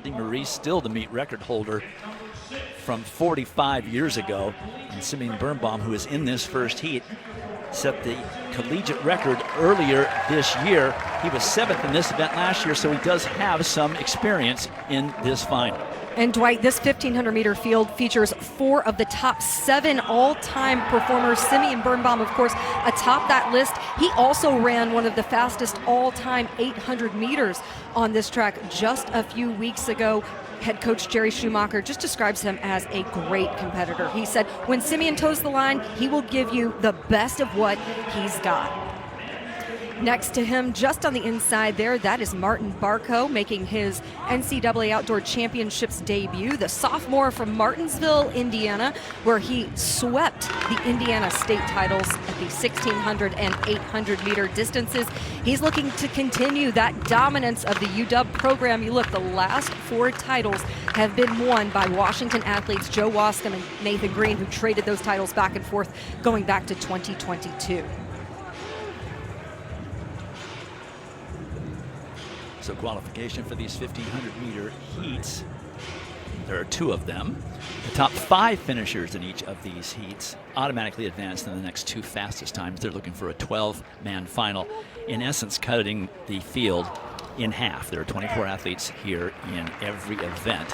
Marie still the meet record holder from 45 years ago. And Simeon Birnbaum, who is in this first heat, set the collegiate record earlier this year. He was 7th in this event last year, so he does have some experience in this final. And Dwight, this 1,500-meter field features 4 of the top 7 all-time performers. Simeon Birnbaum, of course, atop that list. He also ran one of the fastest all-time 800 meters on this track just a few weeks ago. Head coach Jerry Schumacher just describes him as a great competitor. He said, when Simeon toes the line, he will give you the best of what he's got. Next to him, just on the inside there, that is Martin Barco making his NCAA Outdoor Championships debut, the sophomore from Martinsville, Indiana, where he swept the Indiana state titles at the 1,600 and 800-meter distances. He's looking to continue that dominance of the UW program. You look, the last 4 titles have been won by Washington athletes Joe Wascom and Nathan Green, who traded those titles back and forth going back to 2022. So qualification for these 1,500-meter heats, there are 2 of them. The top 5 finishers in each of these heats automatically advance in the next 2 fastest times. They're looking for a 12-man final, in essence cutting the field in half. There are 24 athletes here in every event.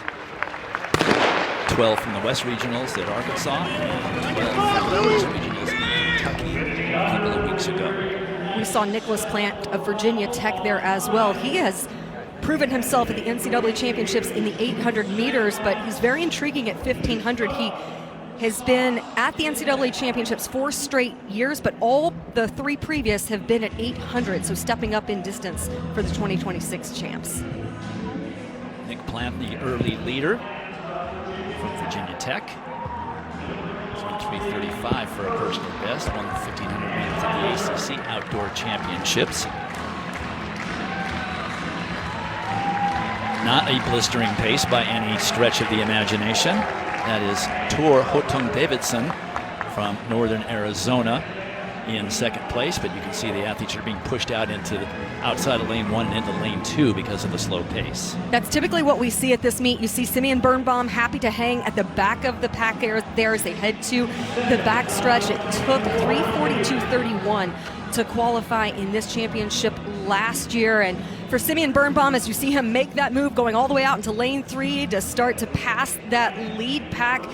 12 from the West Regionals at Arkansas, and 12 from the West Regionals in Kentucky a couple of weeks ago. We saw Nicholas Plant of Virginia Tech there as well. He has proven himself at the NCAA championships in the 800 meters, but he's very intriguing at 1,500. He has been at the NCAA championships 4 straight years, but all the 3 previous have been at 800, so stepping up in distance for the 2026 champs. Nick Plant, the early leader from Virginia Tech. 3:35 for a personal best, won the 1,500 meters at the ACC Outdoor Championships. Not a blistering pace by any stretch of the imagination. That is Tor Hotung Davidson from Northern Arizona in 2nd place, but you can see the athletes are being pushed out into the outside of lane 1 and into lane 2 because of the slow pace. That's typically what we see at this meet. You see Simeon Birnbaum happy to hang at the back of the pack there as they head to the back stretch. It took 3:42.31 to qualify in this championship last year, and for Simeon Birnbaum, as you see him make that move going all the way out into lane 3 to start to pass that lead pack,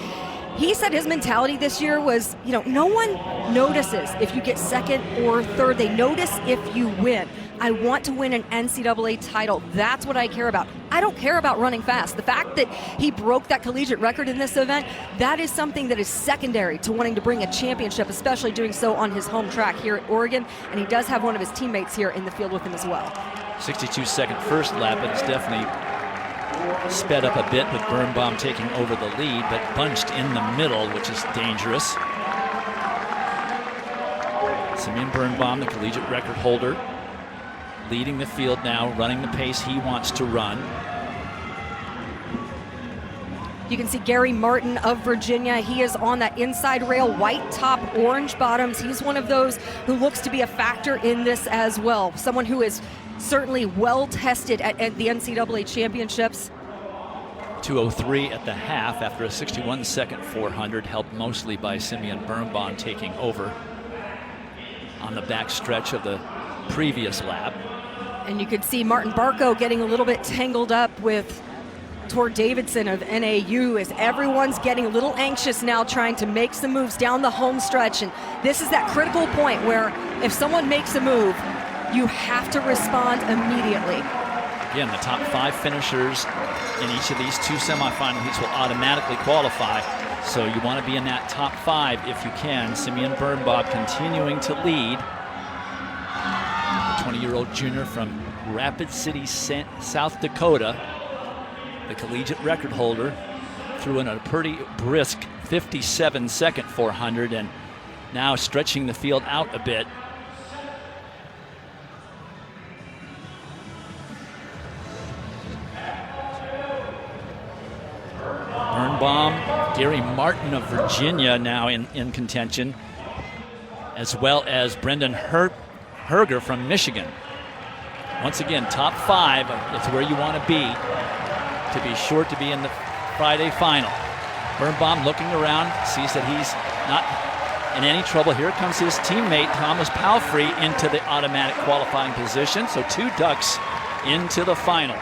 he said his mentality this year was, no one notices if you get 2nd or 3rd. They notice if you win. I want to win an NCAA title. That's what I care about. I don't care about running fast. The fact that he broke that collegiate record in this event, that is something that is secondary to wanting to bring a championship, especially doing so on his home track here at Oregon. And he does have one of his teammates here in the field with him as well. 62-second first lap, but it's definitely sped up a bit with Birnbaum taking over the lead, but bunched in the middle, which is dangerous. Simeon Birnbaum, the collegiate record holder, leading the field now, running the pace he wants to run. You can see Gary Martin of Virginia. He is on that inside rail, white top, orange bottoms. He's one of those who looks to be a factor in this as well. Someone who is certainly well tested at the NCAA championships. 2:03 at the half after a 61-second 400, helped mostly by Simeon Birnbaum taking over on the back stretch of the previous lap. And you could see Martin Barco getting a little bit tangled up with Tor Davidson of NAU as everyone's getting a little anxious now, trying to make some moves down the home stretch. And this is that critical point where if someone makes a move, you have to respond immediately. Again, the top 5 finishers in each of these 2 semifinal heats will automatically qualify. So you want to be in that top 5 if you can. Simeon Birnbaum continuing to lead. The 20-year-old junior from Rapid City, South Dakota, the collegiate record holder, threw in a pretty brisk 57-second 400 and now stretching the field out a bit. Birnbaum, Gary Martin of Virginia now in contention, as well as Brendan Herger from Michigan. Once again, top 5 is where you want to be. to be sure to be in the Friday final. Birnbaum looking around, sees that he's not in any trouble. Here comes his teammate, Thomas Palfrey, into the automatic qualifying position. So 2 ducks into the final.